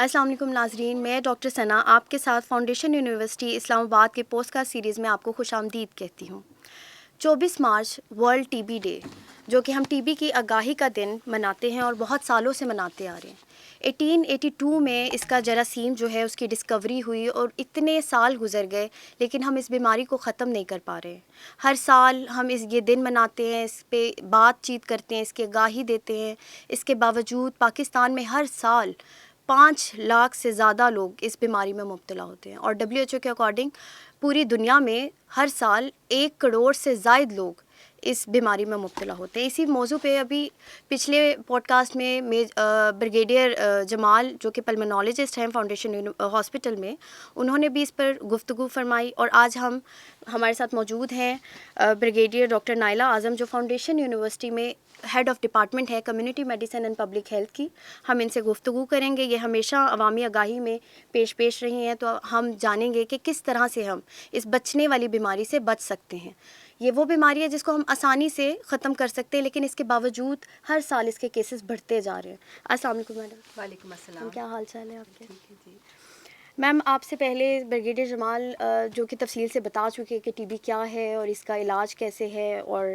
السلام علیکم ناظرین، میں ڈاکٹر ثنا آپ کے ساتھ فاؤنڈیشن یونیورسٹی اسلام آباد کے پوسٹ کاسٹ سیریز میں آپ کو خوش آمدید کہتی ہوں۔ 24 March world T B day, جو کہ ہم ٹی بی کی آگاہی کا دن مناتے ہیں اور بہت سالوں سے مناتے آ رہے ہیں۔ 1882 میں اس کا جراثیم جو ہے اس کی ڈسکوری ہوئی اور اتنے سال گزر گئے لیکن ہم اس بیماری کو ختم نہیں کر پا رہے ہیں۔ ہر سال ہم یہ دن مناتے ہیں، اس پہ بات چیت کرتے ہیں، اس کی آگاہی دیتے ہیں۔ اس کے باوجود پاکستان میں ہر سال 5 لاکھ سے زیادہ لوگ اس بیماری میں مبتلا ہوتے ہیں، اور WHO کے اکارڈنگ پوری دنیا میں ہر سال 1 کروڑ سے زائد لوگ اس بیماری میں مبتلا ہوتے ہیں۔ اسی موضوع پہ ابھی پچھلے پوڈ کاسٹ میں بریگیڈیئر جمال جو کہ پلمونالوجسٹ ہیں فاؤنڈیشن ہاسپٹل میں، انہوں نے بھی اس پر گفتگو فرمائی، اور آج ہمارے ساتھ موجود ہیں بریگیڈیئر ڈاکٹر نائلہ اعظم جو فاؤنڈیشن یونیورسٹی میں ہیڈ آف ڈپارٹمنٹ ہے community medicine and public health کی۔ ہم ان سے گفتگو کریں گے، یہ ہمیشہ عوامی آگاہی میں پیش رہی ہیں، تو ہم جانیں گے کہ کس طرح سے ہم اس بچنے والی بیماری سے بچ سکتے ہیں۔ یہ وہ بیماری ہے جس کو ہم آسانی سے ختم کر سکتے ہیں، لیکن اس کے باوجود ہر سال اس کے کیسز بڑھتے جا رہے ہیں۔ السلام علیکم میڈم۔ وعلیکم السلام۔ کیا حال چال ہے آپ کے؟ ٹھیک ہے جی۔ میم، آپ سے پہلے بریگیڈیئر جمال جو کہ تفصیل سے بتا چکے کہ ٹی بی کیا ہے اور اس کا علاج کیسے ہے اور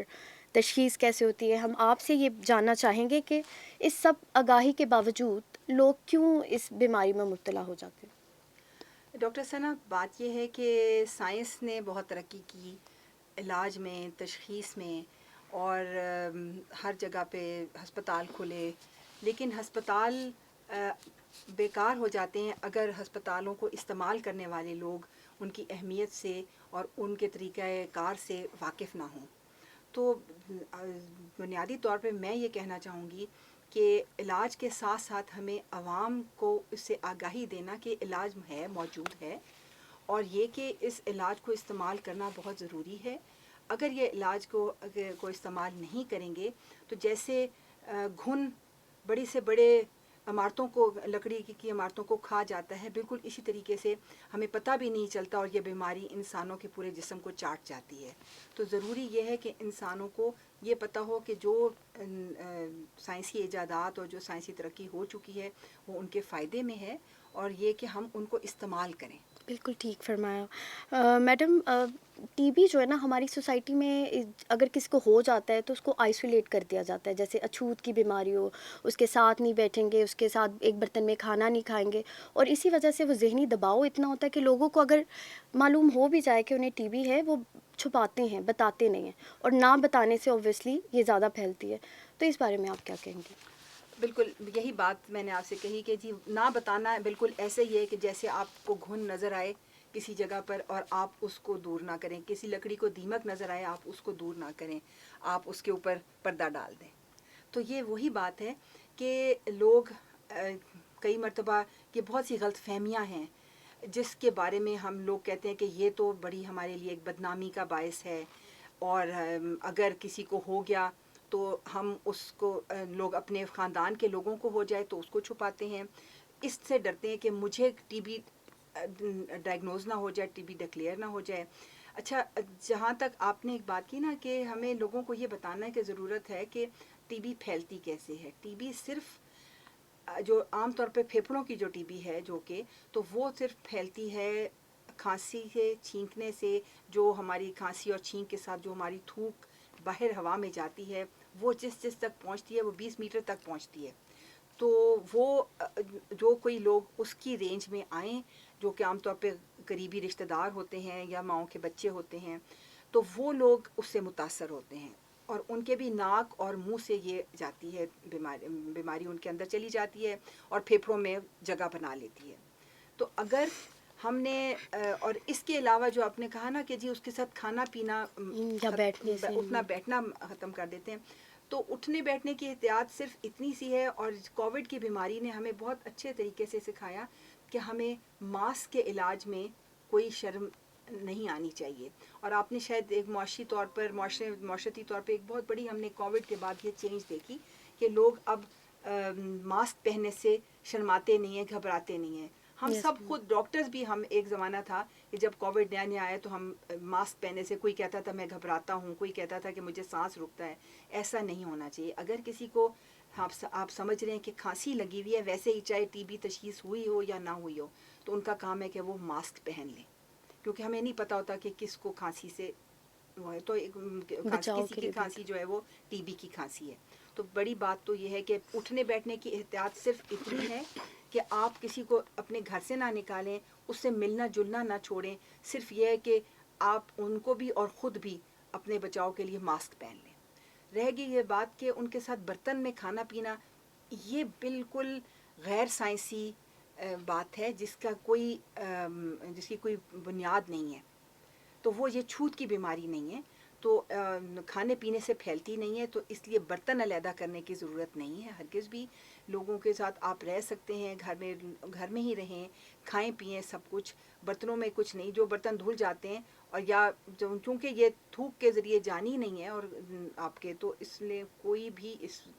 تشخیص کیسے ہوتی ہے، ہم آپ سے یہ جاننا چاہیں گے کہ اس سب آگاہی کے باوجود لوگ کیوں اس بیماری میں مبتلا ہو جاتے ہیں؟ ڈاکٹر ثنا، بات یہ ہے کہ سائنس نے بہت ترقی کی علاج میں، تشخیص میں، اور ہر جگہ پہ ہسپتال کھلے، لیکن ہسپتال بیکار ہو جاتے ہیں اگر ہسپتالوں کو استعمال کرنے والے لوگ ان کی اہمیت سے اور ان کے طریقہ کار سے واقف نہ ہوں۔ تو بنیادی طور پہ میں یہ کہنا چاہوں گی کہ علاج کے ساتھ ساتھ ہمیں عوام کو اس سے آگاہی دینا کہ علاج ہے، موجود ہے، اور یہ کہ اس علاج کو استعمال کرنا بہت ضروری ہے۔ اگر یہ علاج کو استعمال نہیں کریں گے تو جیسے گھن بڑی سے بڑے عمارتوں کو، لکڑی کی عمارتوں کو کھا جاتا ہے، بالکل اسی طریقے سے ہمیں پتہ بھی نہیں چلتا اور یہ بیماری انسانوں کے پورے جسم کو چاٹ جاتی ہے۔ تو ضروری یہ ہے کہ انسانوں کو یہ پتہ ہو کہ جو سائنسی ایجادات اور جو سائنسی ترقی ہو چکی ہے وہ ان کے فائدے میں ہے، اور یہ کہ ہم ان کو استعمال کریں۔ بالکل ٹھیک فرمایا۔ میڈم، ٹی بی جو ہے نا ہماری سوسائٹی میں اگر کسی کو ہو جاتا ہے تو اس کو آئسولیٹ کر دیا جاتا ہے، جیسے اچھوت کی بیماری ہو، اس کے ساتھ نہیں بیٹھیں گے، اس کے ساتھ ایک برتن میں کھانا نہیں کھائیں گے، اور اسی وجہ سے وہ ذہنی دباؤ اتنا ہوتا ہے کہ لوگوں کو اگر معلوم ہو بھی جائے کہ انہیں ٹی بی ہے، وہ چھپاتے ہیں، بتاتے نہیں ہیں، اور نہ بتانے سے اوبویسلی یہ زیادہ پھیلتی ہے۔ تو اس بارے میں آپ کیا کہیں گے؟ بالکل یہی بات میں نے آپ سے کہی کہ جی نہ بتانا بالکل ایسے ہی ہے کہ جیسے آپ کو گھن نظر آئے کسی جگہ پر اور آپ اس کو دور نہ کریں، کسی لکڑی کو دیمک نظر آئے آپ اس کو دور نہ کریں، آپ اس کے اوپر پردہ ڈال دیں۔ تو یہ وہی بات ہے کہ لوگ کئی مرتبہ یہ بہت سی غلط فہمیاں ہیں جس کے بارے میں ہم لوگ کہتے ہیں کہ یہ تو بڑی ہمارے لیے ایک بدنامی کا باعث ہے، اور اگر کسی کو ہو گیا تو ہم اس کو لوگ اپنے خاندان کے لوگوں کو ہو جائے تو اس کو چھپاتے ہیں، اس سے ڈرتے ہیں کہ مجھے ٹی بی ڈائگنوز نہ ہو جائے، ٹی بی ڈکلیئر نہ ہو جائے۔ اچھا، جہاں تک آپ نے ایک بات کی نا کہ ہمیں لوگوں کو یہ بتانا کی ضرورت ہے کہ ٹی بی پھیلتی کیسے ہے۔ ٹی بی صرف جو عام طور پہ پھیپھڑوں کی جو ٹی بی ہے جو کہ تو وہ صرف پھیلتی ہے کھانسی سے، چھینکنے سے، جو ہماری کھانسی اور چھینک کے ساتھ جو ہماری تھوک باہر ہوا میں جاتی ہے وہ جس تک پہنچتی ہے وہ 20 میٹر تک پہنچتی ہے۔ تو وہ جو کوئی لوگ اس کی رینج میں آئیں جو کہ عام طور پہ قریبی رشتہ دار ہوتے ہیں یا ماؤں کے بچے ہوتے ہیں، تو وہ لوگ اس سے متاثر ہوتے ہیں، اور ان کے بھی ناک اور منہ سے یہ جاتی ہے، بیماری ان کے اندر چلی جاتی ہے اور پھیپھڑوں میں جگہ بنا لیتی ہے۔ تو اگر ہم نے اور اس کے علاوہ جو آپ نے کہا نا کہ جی اس کے ساتھ کھانا پینا، یا بیٹھنے سے اٹھنا بیٹھنا ختم کر دیتے ہیں، تو اٹھنے بیٹھنے کی احتیاط صرف اتنی سی ہے، اور کووڈ کی بیماری نے ہمیں بہت اچھے طریقے سے سکھایا کہ ہمیں ماسک کے علاج میں کوئی شرم نہیں آنی چاہیے۔ اور آپ نے شاید ایک معاشی طور پر معاشرتی طور پہ ایک بہت بڑی ہم نے کووڈ کے بعد یہ چینج دیکھی کہ لوگ اب ماسک پہننے سے شرماتے نہیں ہیں، گھبراتے نہیں ہیں۔ ہم سب خود ڈاکٹرز بھی، ہم ایک زمانہ تھا کہ جب کووڈ نیا آیا تو ہم ماسک پہننے سے کوئی کہتا تھا میں گھبراتا ہوں، کوئی کہتا تھا کہ مجھے سانس رکتا ہے۔ ایسا نہیں ہونا چاہیے۔ اگر کسی کو آپ سمجھ رہے ہیں کہ کھانسی لگی ہوئی ہے، ویسے ہی چاہے ٹی بی تشخیص ہوئی ہو یا نہ ہوئی ہو، تو ان کا کام ہے کہ وہ ماسک پہن لیں، کیونکہ ہمیں نہیں پتہ ہوتا کہ کس کو کھانسی سے وہ ہے، تو بچاؤ کسی کے کی لیے کھانسی جو ہے وہ ٹی بی کی کھانسی ہے. تو بڑی بات تو یہ ہے کہ اٹھنے بیٹھنے کی احتیاط صرف اتنی ہے کہ آپ کسی کو اپنے گھر سے نہ نکالیں، اس سے ملنا جلنا نہ چھوڑیں، صرف یہ ہے کہ آپ ان کو بھی اور خود بھی اپنے بچاؤ کے لیے ماسک پہن لیں. رہ گئی یہ بات کہ ان کے ساتھ برتن میں کھانا پینا، یہ بالکل غیر سائنسی بات ہے جس کی کوئی بنیاد نہیں ہے. تو وہ یہ چھوت کی بیماری نہیں ہے، تو کھانے پینے سے پھیلتی نہیں ہے، تو اس لیے برتن علیحدہ کرنے کی ضرورت نہیں ہے ہرگز بھی. لوگوں کے ساتھ آپ رہ سکتے ہیں، گھر میں ہی رہیں، کھائیں پئیں سب کچھ، برتنوں میں کچھ نہیں. جو برتن دھل جاتے ہیں اور یا چونکہ یہ تھوک کے ذریعے جانی نہیں ہے اور آپ کے، تو اس لیے کوئی بھی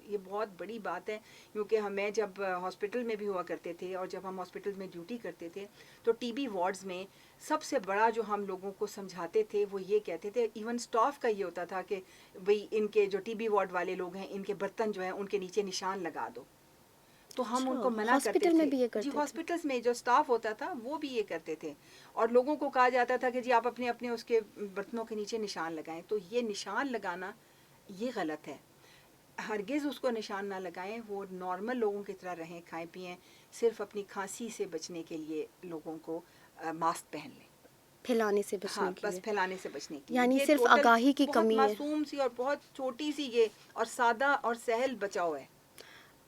یہ بہت بڑی بات ہے. کیونکہ ہمیں جب ہاسپٹل میں بھی ہوا کرتے تھے اور جب ہم ہاسپٹل میں ڈیوٹی کرتے تھے تو ٹی بی وارڈز میں سب سے بڑا جو ہم لوگوں کو سمجھاتے تھے وہ یہ کہتے تھے، ایون سٹاف کا یہ ہوتا تھا کہ بھئی ان کے جو ٹی بی وارڈ والے لوگ ہیں ان کے برتن جو ہیں ان کے نیچے نشان لگا دو. تو ہم ان کو منع کرتے ہاسپٹل میں تھے. بھی یہ جی کرتے تھے؟ ہاسپٹلس میں جو سٹاف ہوتا تھا وہ بھی یہ کرتے تھے، اور لوگوں کو کہا جاتا تھا کہ جی آپ اپنے اپنے اس کے برتنوں کے نیچے نشان لگائیں. تو یہ نشان لگانا یہ غلط ہے، ہرگز اس کو نشان نہ لگائیں. وہ نارمل لوگوں کی طرح رہیں، کھائیں پئیں، صرف اپنی کھانسی سے بچنے کے لیے لوگوں کو ماسک پہن لیں. پھیلانے سے ہاں بچنے کے لیے، بس پھیلانے سے بچنے کے لیے. یعنی یہ صرف ٹوٹل آگاہی کی بہت کمی ہے. معصوم سی اور بہت چھوٹی سی یہ اور سادہ اور سہل بچاؤ ہے.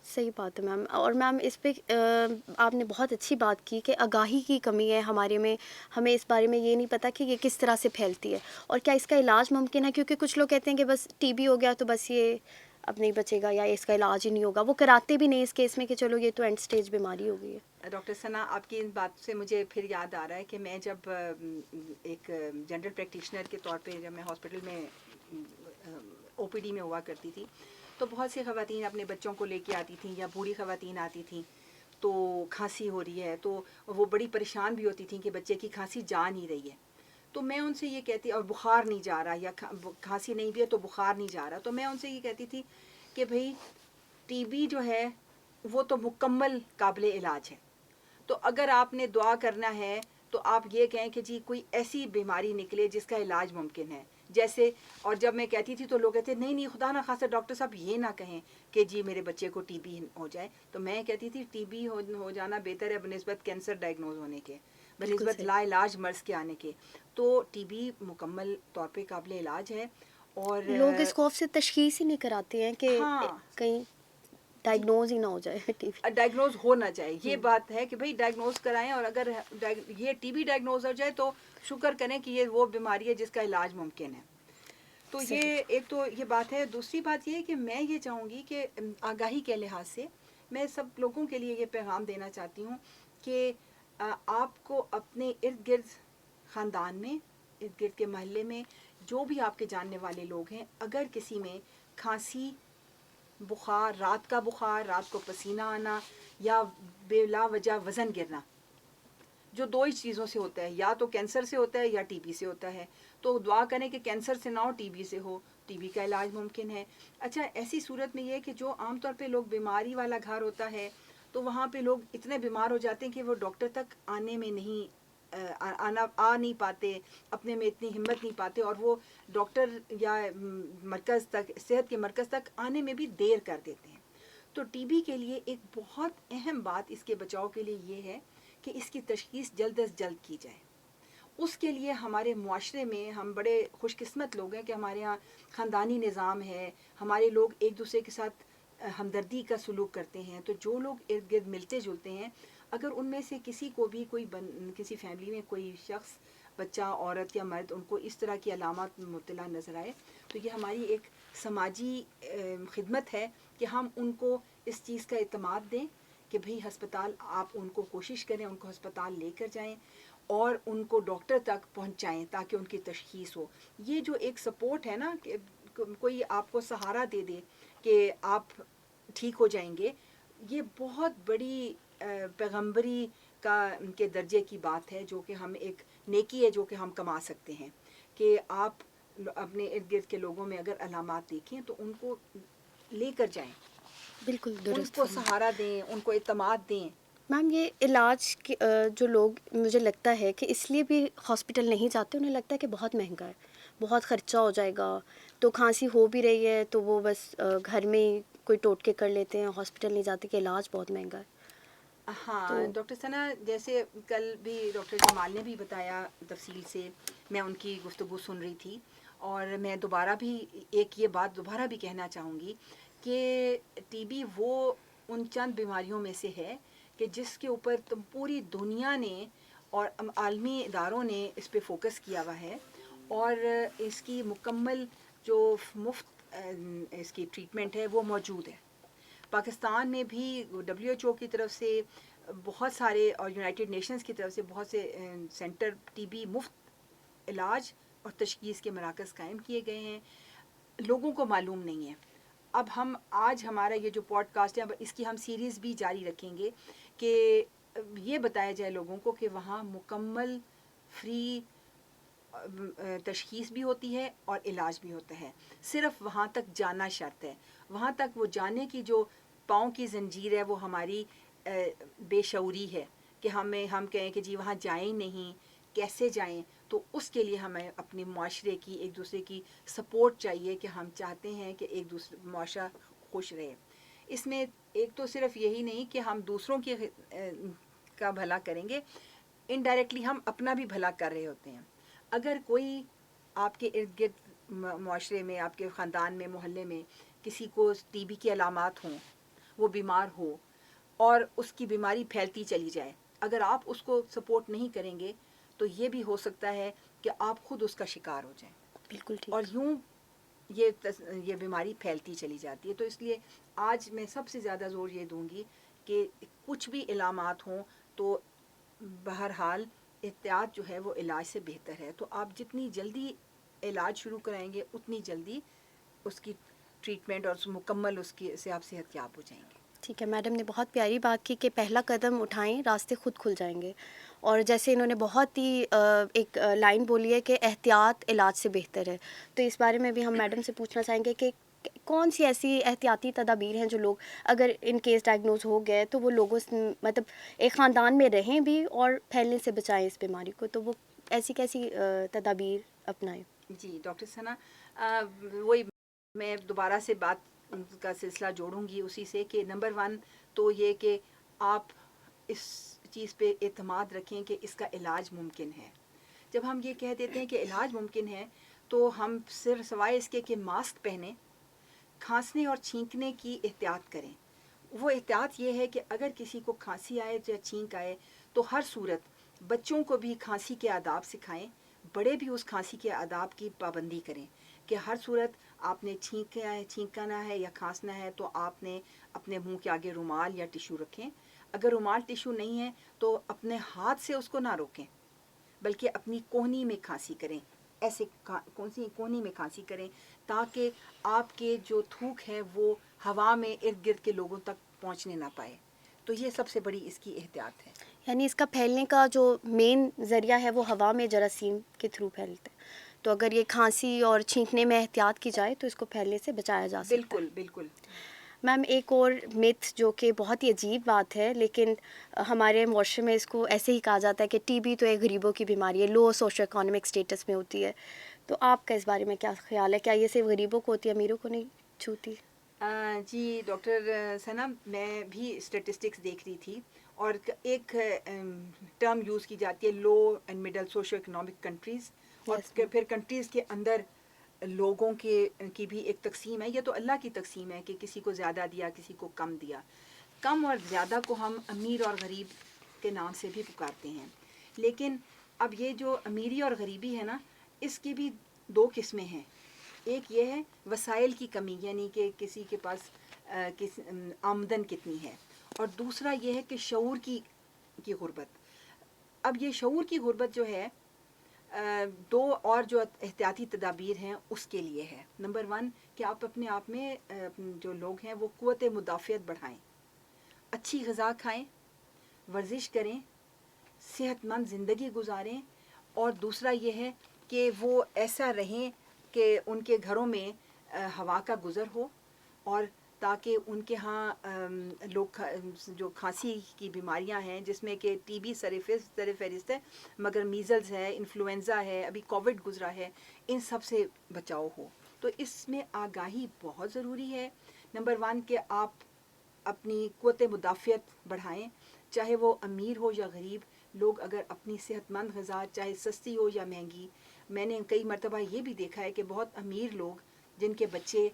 صحیح بات ہے میم. اور میم اس پہ آپ نے بہت اچھی بات کی کہ آگاہی کی کمی ہے ہمارے میں، ہمیں اس بارے میں یہ نہیں پتہ کہ یہ کس طرح سے پھیلتی ہے اور کیا اس کا علاج ممکن ہے. کیونکہ کچھ لوگ کہتے ہیں کہ بس ٹی بی ہو گیا تو بس یہ اب نہیں بچے گا یا اس کا علاج ہی نہیں ہوگا. وہ کراتے بھی نہیں اس کیس میں کہ چلو یہ تو اینڈ سٹیج بیماری ہو گئی ہے. ڈاکٹر ثنا، آپ کی ان بات سے مجھے پھر یاد آ رہا ہے کہ میں جب ایک جنرل پریکٹیشنر کے طور پہ جب میں ہاسپٹل میں او پی ڈی میں ہوا کرتی تھی تو بہت سی خواتین اپنے بچوں کو لے کے آتی تھیں یا بوڑھی خواتین آتی تھیں تو کھانسی ہو رہی ہے، تو وہ بڑی پریشان بھی ہوتی تھیں کہ بچے کی کھانسی جا نہیں رہی ہے. تو میں ان سے یہ کہتی، اور بخار نہیں جا رہا یا کھانسی نہیں بھی ہے تو بخار نہیں جا رہا، تو میں ان سے یہ کہتی تھی کہ بھئی ٹی بی جو ہے وہ تو مکمل قابل علاج ہے. تو اگر آپ نے دعا کرنا ہے تو آپ یہ کہیں کہ جی کوئی ایسی بیماری نکلے جس کا علاج ممکن ہے. جیسے، اور جب میں کہتی تھی تو لوگ کہتے نہیں نہیں خدا نہ خاصا ڈاکٹر صاحب یہ نہ کہیں کہ جی میرے بچے کو ٹی بی ہو جائے. تو میں کہتی تھی ٹی بی ہو جانا بہتر ہے بنسبت کینسر ڈائگنوز ہونے کے، بالکل بنسبت صحیح. لا علاج مرض کے آنے کے. تو ٹی بی مکمل طور پہ قابل علاج ہے. اور لوگ اس خوف سے تشخیص ہی نہیں کراتے ہیں کہ ہاں کہیں ڈائگنوز ہی نہ ہو جائے ٹی بی. ڈائگنوز ہو نہ جائے، یہ بات ہے کہ بھئی ڈائگنوز کرائیں، اور اگر یہ ٹی بی ڈائگنوز ہو جائے تو شکر کریں کہ یہ وہ بیماری ہے جس کا علاج ممکن ہے. تو صحیح. یہ ایک تو یہ بات ہے. دوسری بات یہ ہے کہ میں یہ چاہوں گی کہ آگاہی کے لحاظ سے میں سب لوگوں کے لیے یہ پیغام دینا چاہتی ہوں کہ آپ کو اپنے ارد گرد خاندان میں، ارد گرد کے محلے میں جو بھی آپ کے جاننے والے لوگ ہیں، اگر کسی میں کھانسی، بخار، رات کا بخار، رات کو پسینہ آنا یا بلا وجہ وزن گرنا، جو دو ہی چیزوں سے ہوتا ہے، یا تو کینسر سے ہوتا ہے یا ٹی بی سے ہوتا ہے، تو دعا کریں کہ کینسر سے نہ ہو، ٹی بی سے ہو. ٹی بی کا علاج ممکن ہے. اچھا، ایسی صورت میں یہ ہے کہ جو عام طور پہ لوگ بیماری والا گھر ہوتا ہے تو وہاں پہ لوگ اتنے بیمار ہو جاتے ہیں کہ وہ ڈاکٹر تک آنے میں نہیں آ نہیں پاتے، اپنے میں اتنی ہمت نہیں پاتے، اور وہ ڈاکٹر یا مرکز تک، صحت کے مرکز تک آنے میں بھی دیر کر دیتے ہیں. تو ٹی بی کے لیے ایک بہت اہم بات اس کے بچاؤ کے لیے یہ ہے کہ اس کی تشخیص جلد از جلد کی جائے. اس کے لیے ہمارے معاشرے میں ہم بڑے خوش قسمت لوگ ہیں کہ ہمارے ہاں خاندانی نظام ہے، ہمارے لوگ ایک دوسرے کے ساتھ ہمدردی کا سلوک کرتے ہیں. تو جو لوگ ارد گرد ملتے جلتے ہیں، اگر ان میں سے کسی کو بھی کسی فیملی میں کوئی شخص، بچہ، عورت یا مرد، ان کو اس طرح کی علامات مبتلا نظر آئے تو یہ ہماری ایک سماجی خدمت ہے کہ ہم ان کو اس چیز کا اعتماد دیں کہ بھئی ہسپتال، آپ ان کو کوشش کریں ان کو ہسپتال لے کر جائیں اور ان کو ڈاکٹر تک پہنچائیں تاکہ ان کی تشخیص ہو. یہ جو ایک سپورٹ ہے نا کہ کوئی آپ کو سہارا دے دے کہ آپ ٹھیک ہو جائیں گے، یہ بہت بڑی پیغمبری کے درجے کی بات ہے، جو کہ ہم ایک نیکی ہے جو کہ ہم کما سکتے ہیں. کہ آپ اپنے ارد گرد کے لوگوں میں اگر علامات دیکھیں تو ان کو لے کر جائیں. بالکل ان درست کو فرمایا سہارا دیں، ان کو اعتماد دیں. میم. یہ علاج جو لوگ مجھے لگتا ہے کہ اس لیے بھی ہاسپٹل نہیں جاتے، انہیں لگتا ہے کہ بہت مہنگا ہے، بہت خرچہ ہو جائے گا، تو کھانسی ہو بھی رہی ہے تو وہ بس گھر میں ہی کوئی ٹوٹکے کر لیتے ہیں، ہاسپٹل نہیں جاتے کہ علاج بہت مہنگا ہے. ہاں ڈاکٹر ثنا، جیسے کل بھی ڈاکٹر جمال نے بھی بتایا تفصیل سے، میں ان کی گفتگو سن رہی تھی، اور میں دوبارہ بھی یہ بات دوبارہ بھی کہنا چاہوں گی کہ ٹی بی وہ ان چند بیماریوں میں سے ہے کہ جس کے اوپر پوری دنیا نے اور عالمی اداروں نے اس پہ فوکس کیا ہوا ہے، اور اس کی مکمل جو مفت اس کی ٹریٹمنٹ ہے وہ موجود ہے. پاکستان میں بھی WHO کی طرف سے بہت سارے، اور یونائٹڈ نیشنز کی طرف سے بہت سے سینٹر ٹی بی مفت علاج اور تشخیص کے مراکز قائم کیے گئے ہیں. لوگوں کو معلوم نہیں ہے. اب ہم آج ہمارا یہ جو پوڈ کاسٹ ہے، اب اس کی ہم سیریز بھی جاری رکھیں گے کہ یہ بتایا جائے لوگوں کو کہ وہاں مکمل فری تشخیص بھی ہوتی ہے اور علاج بھی ہوتا ہے. صرف وہاں تک جانا شرط ہے. وہاں تک وہ جانے کی جو پاؤں کی زنجیر ہے وہ ہماری بے شعوری ہے کہ ہم کہیں کہ جی وہاں جائیں نہیں، کیسے جائیں. تو اس کے لیے ہمیں اپنے معاشرے کی، ایک دوسرے کی سپورٹ چاہیے کہ ہم چاہتے ہیں کہ ایک دوسرے معاشرہ خوش رہے. اس میں ایک تو صرف یہی نہیں کہ ہم دوسروں کی کا بھلا کریں گے، انڈائریکٹلی ہم اپنا بھی بھلا کر رہے ہوتے ہیں. اگر کوئی آپ کے ارد گرد معاشرے میں، آپ کے خاندان میں، محلے میں کسی کو ٹی بی کی علامات ہوں، وہ بیمار ہو اور اس کی بیماری پھیلتی چلی جائے، اگر آپ اس کو سپورٹ نہیں کریں گے تو یہ بھی ہو سکتا ہے کہ آپ خود اس کا شکار ہو جائیں، بالکل اور ٹھیک. یوں یہ بیماری پھیلتی چلی جاتی ہے. تو اس لیے آج میں سب سے زیادہ زور یہ دوں گی کہ کچھ بھی علامات ہوں تو بہرحال احتیاط جو ہے وہ علاج سے بہتر ہے. تو آپ جتنی جلدی علاج شروع کرائیں گے اتنی جلدی اس کی ٹریٹمنٹ اور مکمل اس کی سے آپ صحت یاب ہو جائیں گے. ٹھیک ہے. میڈم نے بہت پیاری بات کی کہ پہلا قدم اٹھائیں، راستے خود کھل جائیں گے. اور جیسے انہوں نے بہت ہی ایک لائن بولی ہے کہ احتیاط علاج سے بہتر ہے، تو اس بارے میں بھی ہم میڈم سے پوچھنا چاہیں گے کہ کون سی ایسی احتیاطی تدابیر ہیں جو لوگ اگر ان کیس ڈائگنوز ہو گئے تو وہ لوگوں مطلب ایک خاندان میں رہیں بھی اور پھیلنے سے بچائیں اس بیماری کو، تو وہ ایسی کیسی تدابیر اپنائیں؟ جی ڈاکٹر ثنا، وہی میں دوبارہ سے بات کا سلسلہ جوڑوں گی اسی سے کہ نمبر 1 تو یہ کہ آپ اس چیز پہ اعتماد رکھیں کہ اس کا علاج ممکن ہے. جب ہم یہ کہہ دیتے ہیں کہ علاج ممکن ہے تو ہم صرف سوائے اس کے کہ ماسک پہنیں، کھانسنے اور چھینکنے کی احتیاط کریں. وہ احتیاط یہ ہے کہ اگر کسی کو کھانسی آئے یا چھینک آئے تو ہر صورت بچوں کو بھی کھانسی کے آداب سکھائیں، بڑے بھی اس کھانسی کے آداب کی پابندی کریں کہ ہر صورت آپ نے چھینکنا ہے یا کھانسنا ہے تو آپ نے اپنے منہ کے آگے رومال یا ٹیشو رکھیں. اگر رومال ٹیشو نہیں ہے تو اپنے ہاتھ سے اس کو نہ روکیں بلکہ اپنی کونی میں کھانسی کریں، ایسے کونی میں کھانسی کریں تاکہ آپ کے جو تھوک ہے وہ ہوا میں ارد گرد کے لوگوں تک پہنچنے نہ پائے. تو یہ سب سے بڑی اس کی احتیاط ہے. یعنی اس کا پھیلنے کا جو مین ذریعہ ہے وہ ہوا میں جراثیم کے تھرو پھیلتا ہے، تو اگر یہ کھانسی اور چھینکنے میں احتیاط کی جائے تو اس کو پھیلنے سے بچایا جا سکتا ہے. بالکل بالکل. میم ایک اور متھ جو کہ بہت ہی عجیب بات ہے لیکن ہمارے معاشرے میں اس کو ایسے ہی کہا جاتا ہے کہ ٹی بی تو ایک غریبوں کی بیماری ہے، لو سوشو اکنامک اسٹیٹس میں ہوتی ہے، تو آپ کا اس بارے میں کیا خیال ہے؟ کیا یہ صرف غریبوں کو ہوتی ہے، امیروں کو نہیں چھوتی؟ جی ڈاکٹر ثنا، میں بھی اسٹیٹسٹکس دیکھ رہی تھی اور ایک ٹرم یوز کی جاتی ہے low and middle socio economic countries, اور یس میم. پھر کنٹریز کے اندر لوگوں کی بھی ایک تقسیم ہے. یہ تو اللہ کی تقسیم ہے کہ کسی کو زیادہ دیا کسی کو کم دیا. کم اور زیادہ کو ہم امیر اور غریب کے نام سے بھی پکارتے ہیں، لیکن اب یہ جو امیری اور غریبی ہے نا، اس کی بھی 2 قسمیں ہیں. ایک یہ ہے وسائل کی کمی، یعنی کہ کسی کے پاس آمدن کتنی ہے، اور دوسرا یہ ہے کہ شعور کی غربت. اب یہ شعور کی غربت جو ہے 2 اور جو احتیاطی تدابیر ہیں اس کے لیے ہے. نمبر 1 کہ آپ اپنے آپ میں جو لوگ ہیں وہ قوت مدافعت بڑھائیں، اچھی غذا کھائیں، ورزش کریں، صحت مند زندگی گزاریں، اور دوسرا یہ ہے کہ وہ ایسا رہیں کہ ان کے گھروں میں ہوا کا گزر ہو، اور تاکہ ان کے ہاں لوگ جو کھانسی کی بیماریاں ہیں جس میں کہ ٹی بی سر فہرست ہے، مگر میزلز ہے، انفلوئنزا ہے، ابھی کووڈ گزرا ہے، ان سب سے بچاؤ ہو. تو اس میں آگاہی بہت ضروری ہے. نمبر 1 کہ آپ اپنی قوت مدافعت بڑھائیں، چاہے وہ امیر ہو یا غریب. لوگ اگر اپنی صحت مند غذا چاہے سستی ہو یا مہنگی، میں نے کئی مرتبہ یہ بھی دیکھا ہے کہ بہت امیر لوگ جن کے بچے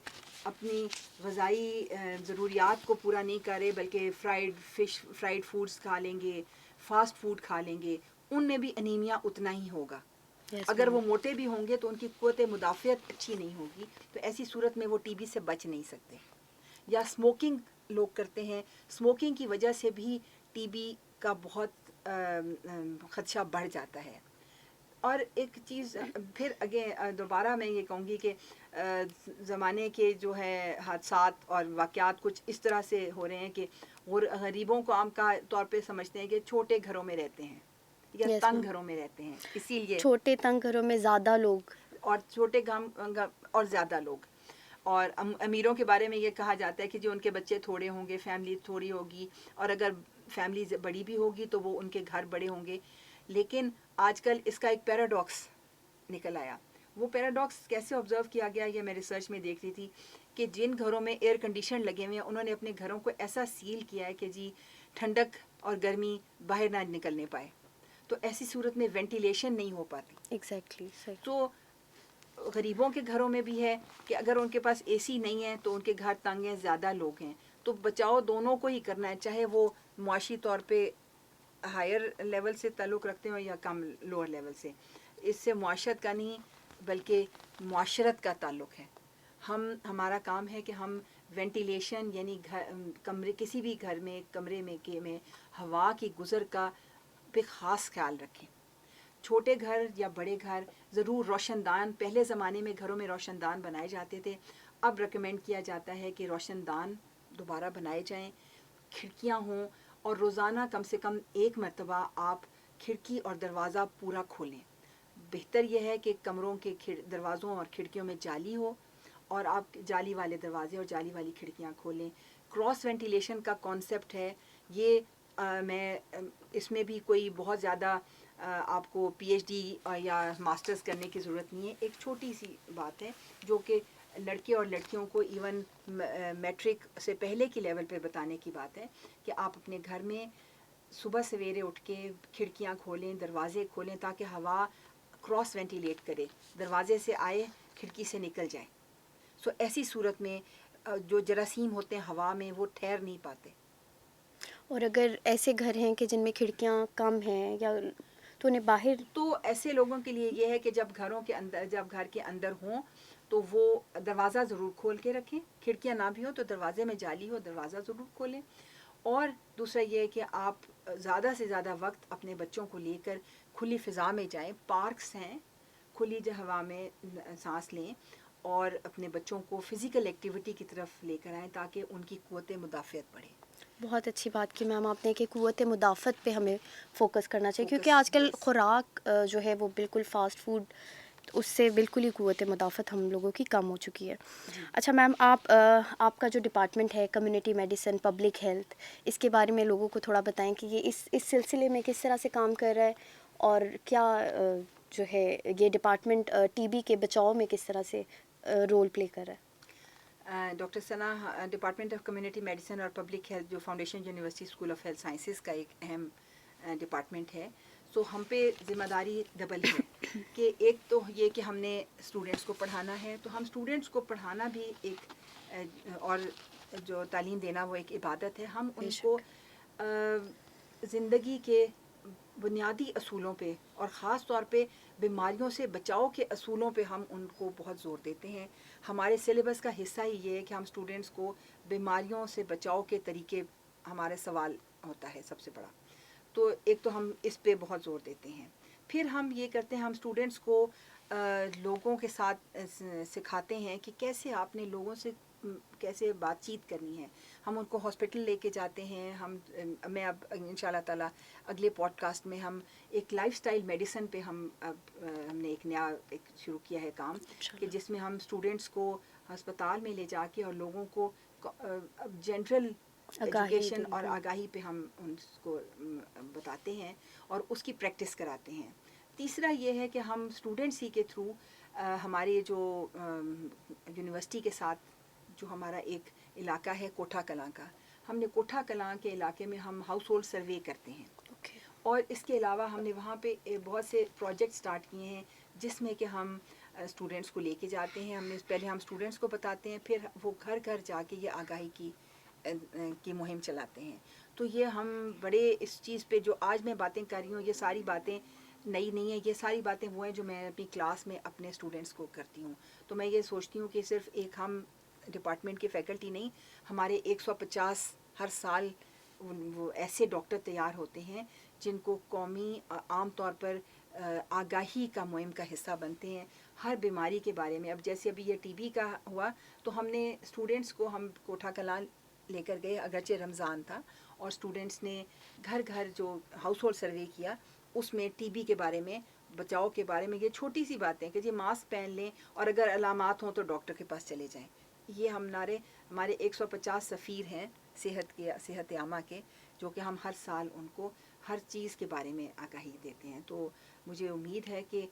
اپنی غذائی ضروریات کو پورا نہیں کر رہے بلکہ فرائیڈ فوڈز کھا لیں گے، فاسٹ فوڈ کھا لیں گے، ان میں بھی انیمیا اتنا ہی ہوگا. اگر وہ موٹے بھی ہوں گے تو ان کی قوت مدافعت اچھی نہیں ہوگی، تو ایسی صورت میں وہ ٹی بی سے بچ نہیں سکتے. یا اسموکنگ لوگ کرتے ہیں، اسموکنگ کی وجہ سے بھی ٹی بی کا بہت خدشہ بڑھ جاتا ہے. اور ایک چیز پھر دوبارہ میں یہ کہوں گی کہ زمانے کے جو ہے حادثات اور واقعات کچھ اس طرح سے ہو رہے ہیں کہ غریبوں کو عام کا طور پہ سمجھتے ہیں کہ چھوٹے گھروں میں رہتے ہیں یا تنگ گھروں میں رہتے ہیں، اسی لیے چھوٹے تنگ گھروں میں زیادہ لوگ، اور چھوٹے اور زیادہ لوگ. اور امیروں کے بارے میں یہ کہا جاتا ہے کہ جو ان کے بچے تھوڑے ہوں گے، فیملی تھوڑی ہوگی، اور اگر فیملی بڑی بھی ہوگی تو وہ ان کے گھر بڑے ہوں گے. لیکن آج کل اس کا ایک پیراڈاکس نکل آیا. وہ پیراڈاکس کیسے آبزرو کیا گیا، یہ میں ریسرچ میں دیکھ رہی تھی کہ جن گھروں میں ایئر کنڈیشن لگے ہوئے ہیں انہوں نے اپنے گھروں کو ایسا سیل کیا ہے کہ جی ٹھنڈک اور گرمی باہر نہ نکلنے پائے. تو ایسی صورت میں وینٹیلیشن نہیں ہو پاتی. ایگزیکٹلی صحیح. تو غریبوں کے گھروں میں بھی ہے کہ اگر ان کے پاس اے سی نہیں ہے تو ان کے گھر تنگ ہیں، زیادہ لوگ ہیں، تو بچاؤ دونوں کو ہی کرنا ہے، چاہے وہ معاشی طور پہ ہائر لیول سے تعلق رکھتے ہوں یا کم لوور لیول سے. اس سے معاشرت کا نہیں بلکہ معاشرت کا تعلق ہے. ہمارا کام ہے کہ ہم وینٹیلیشن یعنی کمرے کسی بھی گھر میں کمرے میں ہوا کی گزر کا پہ خاص خیال رکھیں. چھوٹے گھر یا بڑے گھر ضرور روشن دان، پہلے زمانے میں گھروں میں روشن دان بنائے جاتے تھے، اب ریکمینڈ کیا جاتا ہے کہ روشن دان دوبارہ بنائے جائیں، کھڑکیاں ہوں، اور روزانہ کم سے کم 1 مرتبہ آپ کھڑکی اور دروازہ پورا کھولیں. بہتر یہ ہے کہ کمروں کے دروازوں اور کھڑکیوں میں جالی ہو اور آپ جالی والے دروازے اور جالی والی کھڑکیاں کھولیں. کراس وینٹیلیشن کا کانسیپٹ ہے یہ، میں اس میں بھی کوئی بہت زیادہ آپ کو پی ایچ ڈی یا ماسٹرز کرنے کی ضرورت نہیں ہے. ایک چھوٹی سی بات ہے جو کہ لڑکے اور لڑکیوں کو ایون میٹرک سے پہلے کی لیول پہ بتانے کی بات ہے کہ آپ اپنے گھر میں صبح سویرے اٹھ کے کھڑکیاں کھولیں، دروازے کھولیں تاکہ ہوا کراس وینٹیلیٹ کرے، دروازے سے آئے کھڑکی سے نکل جائے. سو ایسی صورت میں جو جراثیم ہوتے ہیں ہوا میں وہ ٹھہر نہیں پاتے. اور اگر ایسے گھر ہیں کہ جن میں کھڑکیاں کم ہیں یا تو انہیں باہر، تو ایسے لوگوں کے لیے یہ ہے کہ جب گھر کے اندر ہوں تو وہ دروازہ ضرور کھول کے رکھیں، کھڑکیاں نہ بھی ہوں تو دروازے میں جالی ہو دروازہ ضرور کھولیں. اور دوسرا یہ ہے کہ آپ زیادہ سے زیادہ وقت اپنے بچوں کو لے کر کھلی فضا میں جائیں، پارکس ہیں، کھلی ہوا میں سانس لیں اور اپنے بچوں کو فزیکل ایکٹیویٹی کی طرف لے کر آئیں تاکہ ان کی قوت مدافعت بڑھے. بہت اچھی بات کی میم آپ نے کہ قوت مدافعت پہ ہمیں فوکس کرنا چاہیے، کیونکہ آج کل خوراک جو ہے وہ بالکل فاسٹ فوڈ، اس سے بالکل ہی قوت مدافعت ہم لوگوں کی کم ہو چکی ہے. اچھا میم، آپ کا جو ڈپارٹمنٹ ہے کمیونٹی میڈیسن پبلک ہیلتھ، اس کے بارے میں لوگوں کو تھوڑا بتائیں کہ یہ اس سلسلے میں کس طرح سے کام کر رہا ہے اور کیا جو ہے یہ ڈپارٹمنٹ ٹی بی کے بچاؤ میں کس طرح سے رول پلے کر رہا ہے. Doctor Sana, department of community medicine اور پبلک ہیلتھ جو foundation university school of health sciences کا ایک اہم ڈپارٹمنٹ ہے. سو ہم پہ ذمہ داری ڈبل ہے کہ ایک تو یہ کہ ہم نے اسٹوڈنٹس کو پڑھانا ہے، تو ہم اسٹوڈنٹس کو پڑھانا بھی ایک اور جو تعلیم دینا وہ ایک عبادت ہے. ہم ان کو زندگی کے بنیادی اصولوں پہ اور خاص طور پہ بیماریوں سے بچاؤ کے اصولوں پہ ہم ان کو بہت زور دیتے ہیں. ہمارے سلیبس کا حصہ ہی یہ ہے کہ ہم اسٹوڈنٹس کو بیماریوں سے بچاؤ کے طریقے، ہمارے سوال ہوتا ہے سب سے بڑا، تو ایک تو ہم اس پہ بہت زور دیتے ہیں. پھر ہم یہ کرتے ہیں، ہم اسٹوڈنٹس کو لوگوں کے ساتھ سکھاتے ہیں کہ کیسے آپ نے لوگوں سے کیسے بات چیت کرنی ہے. ہم ان کو ہاسپٹل لے کے جاتے ہیں. میں اب ان شاء اللہ تعالیٰ اگلے پوڈ کاسٹ میں ہم ایک لائف سٹائل میڈیسن پہ ہم نے ایک نیا شروع کیا ہے کام، کہ جس میں ہم اسٹوڈنٹس کو ہسپتال میں لے جا کے اور لوگوں کو اب جنرل آگاہی ایجوکیشن دی، اور آگاہی پہ ہم ان کو بتاتے ہیں اور اس کی پریکٹس کراتے ہیں. تیسرا یہ ہے کہ ہم اسٹوڈنٹس ہی کے تھرو ہمارے جو یونیورسٹی کے ساتھ جو ہمارا ایک علاقہ ہے کوٹھا کلاں کا، ہم نے کوٹھا کلاں کے علاقے میں ہم ہاؤس ہولڈ سروے کرتے ہیں. اوکے. اور اس کے علاوہ ہم نے وہاں پہ بہت سے پروجیکٹ سٹارٹ کیے ہیں جس میں کہ ہم اسٹوڈنٹس کو لے کے جاتے ہیں. پہلے ہم اسٹوڈنٹس کو بتاتے ہیں، پھر وہ گھر گھر جا کے یہ آگاہی کی مہم چلاتے ہیں. تو یہ ہم بڑے اس چیز پہ جو آج میں باتیں کر رہی ہوں، یہ ساری باتیں نئی نہیں ہیں، یہ ساری باتیں وہ ہیں جو میں اپنی کلاس میں اپنے اسٹوڈنٹس کو کرتی ہوں. تو میں یہ سوچتی ہوں کہ صرف ایک ہم ڈپارٹمنٹ کی فیکلٹی نہیں، ہمارے 150 ہر سال وہ ایسے ڈاکٹر تیار ہوتے ہیں جن کو قومی عام طور پر آگاہی کا مہم کا حصہ بنتے ہیں ہر بیماری کے بارے میں. اب جیسے ابھی یہ ٹی بی کا ہوا تو ہم نے اسٹوڈنٹس کو ہم کوٹھا کلاں لے کر گئے، اگرچہ رمضان تھا، اور اسٹوڈنٹس نے گھر گھر جو ہاؤس ہولڈ سروے کیا اس میں ٹی بی کے بارے میں، بچاؤ کے بارے میں یہ چھوٹی سی باتیں کہ جی ماسک پہن لیں اور اگر علامات ہوں تو ڈاکٹر کے پاس چلے جائیں. یہ ہمارے 150 سفیر ہیں صحت عامہ کے، جو کہ ہم ہر سال ان کو ہر چیز کے بارے میں آگاہی دیتے ہیں. تو مجھے امید ہے کہ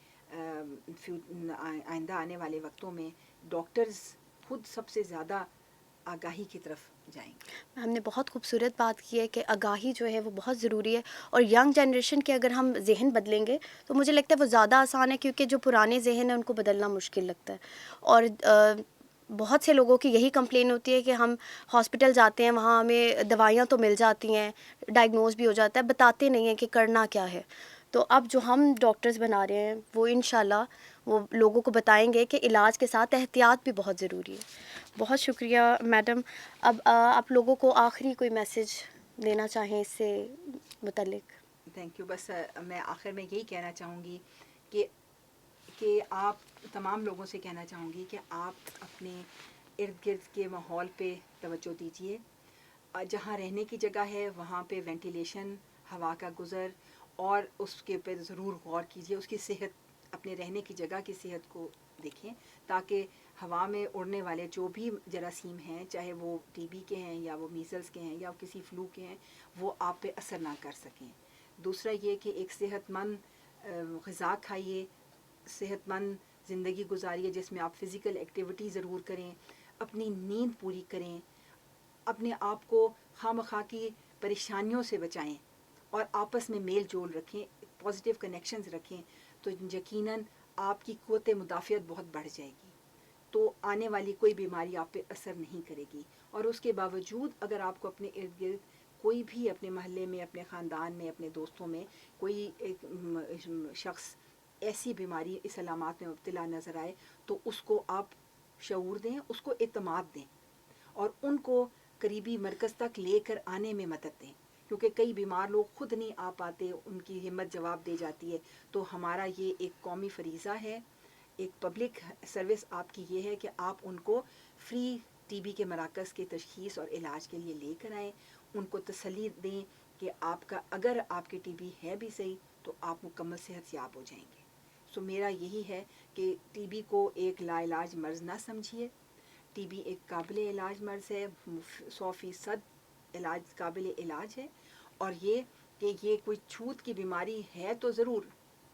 آئندہ آنے والے وقتوں میں ڈاکٹرز خود سب سے زیادہ آگاہی کی طرف جائیں گے. ہم نے بہت خوبصورت بات کی ہے کہ آگاہی جو ہے وہ بہت ضروری ہے، اور ینگ جنریشن کے اگر ہم ذہن بدلیں گے تو مجھے لگتا ہے وہ زیادہ آسان ہے، کیونکہ جو پرانے ذہن ہیں ان کو بدلنا مشکل لگتا ہے. اور بہت سے لوگوں کی یہی کمپلین ہوتی ہے کہ ہم ہاسپٹل جاتے ہیں، وہاں ہمیں دوائیاں تو مل جاتی ہیں، ڈائگنوز بھی ہو جاتا ہے، بتاتے نہیں ہیں کہ کرنا کیا ہے. تو اب جو ہم ڈاکٹرز بنا رہے ہیں وہ انشاءاللہ وہ لوگوں کو بتائیں گے کہ علاج کے ساتھ احتیاط بھی بہت ضروری ہے. بہت شکریہ میڈم. اب آپ لوگوں کو آخری کوئی میسج دینا چاہیں اس سے متعلق؟ Thank you. بس میں آخر میں یہی کہنا چاہوں گی کہ آپ تمام لوگوں سے کہنا چاہوں گی کہ آپ اپنے ارد گرد کے ماحول پہ توجہ دیجیے. جہاں رہنے کی جگہ ہے وہاں پہ وینٹیلیشن، ہوا کا گزر، اور اس کے پہ ضرور غور کیجیے. اس کی صحت، اپنے رہنے کی جگہ کی صحت کو دیکھیں، تاکہ ہوا میں اڑنے والے جو بھی جراثیم ہیں، چاہے وہ ٹی بی کے ہیں یا وہ میزلس کے ہیں یا کسی فلو کے ہیں، وہ آپ پہ اثر نہ کر سکیں. دوسرا یہ کہ ایک صحت مند غذا کھائیے، صحت مند زندگی گزاریے جس میں آپ فزیکل ایکٹیویٹی ضرور کریں، اپنی نیند پوری کریں، اپنے آپ کو خواہ مخواہ کی پریشانیوں سے بچائیں اور آپس میں میل جول رکھیں، پازیٹیو کنیکشنز رکھیں، تو یقیناً آپ کی قوت مدافعت بہت بڑھ جائے گی. تو آنے والی کوئی بیماری آپ پہ اثر نہیں کرے گی. اور اس کے باوجود اگر آپ کو اپنے ارد گرد کوئی بھی، اپنے محلے میں، اپنے خاندان میں، اپنے دوستوں میں کوئی ایک شخص ایسی بیماری، اس علامات میں مبتلا نظر آئے، تو اس کو آپ شعور دیں، اس کو اعتماد دیں اور ان کو قریبی مرکز تک لے کر آنے میں مدد دیں. کیونکہ کئی بیمار لوگ خود نہیں آ پاتے، ان کی ہمت جواب دے جاتی ہے. تو ہمارا یہ ایک قومی فریضہ ہے، ایک پبلک سروس آپ کی یہ ہے کہ آپ ان کو فری ٹی بی کے مراکز کے تشخیص اور علاج کے لیے لے کر آئیں. ان کو تسلی دیں کہ آپ کا، اگر آپ کی ٹی بی ہے بھی صحیح تو آپ مکمل صحت یاب ہو جائیں گے. سو میرا یہی ہے کہ ٹی بی کو ایک لا علاج مرض نہ سمجھیے. ٹی بی ایک قابل علاج مرض ہے، 100% علاج، قابل علاج ہے. اور یہ کہ یہ کوئی چھوت کی بیماری ہے تو ضرور،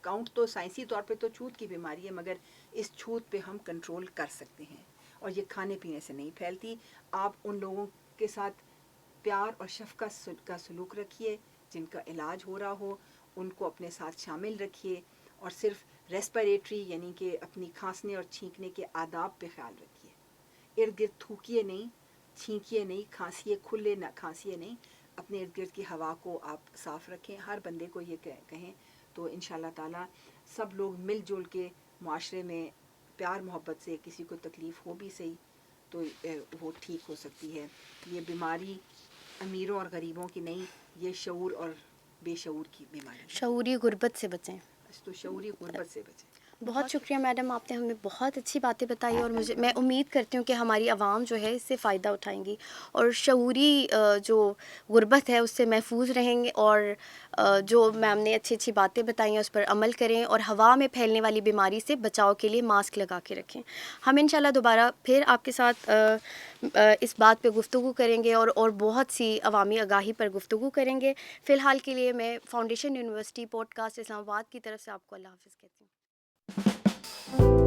کاؤنٹ تو سائنسی طور پہ تو چھوت کی بیماری ہے، مگر اس چھوت پہ ہم کنٹرول کر سکتے ہیں اور یہ کھانے پینے سے نہیں پھیلتی. آپ ان لوگوں کے ساتھ پیار اور شفقت کا سلوک رکھیے جن کا علاج ہو رہا ہو، ان کو اپنے ساتھ شامل رکھیے، اور صرف ریسپیریٹری یعنی کہ اپنی کھانسنے اور چھینکنے کے آداب پہ خیال رکھیے. ارد گرد تھوکیے نہیں، چھینکیے نہیں، کھانسیے کھلے نہ کھانسیے نہیں. اپنے ارد گرد کی ہوا کو آپ صاف رکھیں. ہر بندے کو یہ کہیں تو انشاءاللہ تعالی سب لوگ مل جل کے معاشرے میں پیار محبت سے، کسی کو تکلیف ہو بھی صحیح تو وہ ٹھیک ہو سکتی ہے. یہ بیماری امیروں اور غریبوں کی نہیں، یہ شعور اور بے شعور کی بیماری ہے. شعوری غربت سے بچیں. تو شعوری غربت سے بچیں. بہت شکریہ میڈم، آپ نے ہمیں بہت اچھی باتیں بتائی اور میں امید کرتی ہوں کہ ہماری عوام جو ہے اس سے فائدہ اٹھائیں گی اور شعوری جو غربت ہے اس سے محفوظ رہیں گے، اور جو میم نے اچھی اچھی باتیں بتائی ہیں اس پر عمل کریں، اور ہوا میں پھیلنے والی بیماری سے بچاؤ کے لیے ماسک لگا کے رکھیں. ہم انشاءاللہ دوبارہ پھر آپ کے ساتھ اس بات پہ گفتگو کریں گے اور بہت سی عوامی آگاہی پر گفتگو کریں گے. فی الحال کے لیے میں فاؤنڈیشن یونیورسٹی پوڈ کاسٹ اسلام آباد کی طرف سے آپ کو اللہ حافظ کہتی ہوں.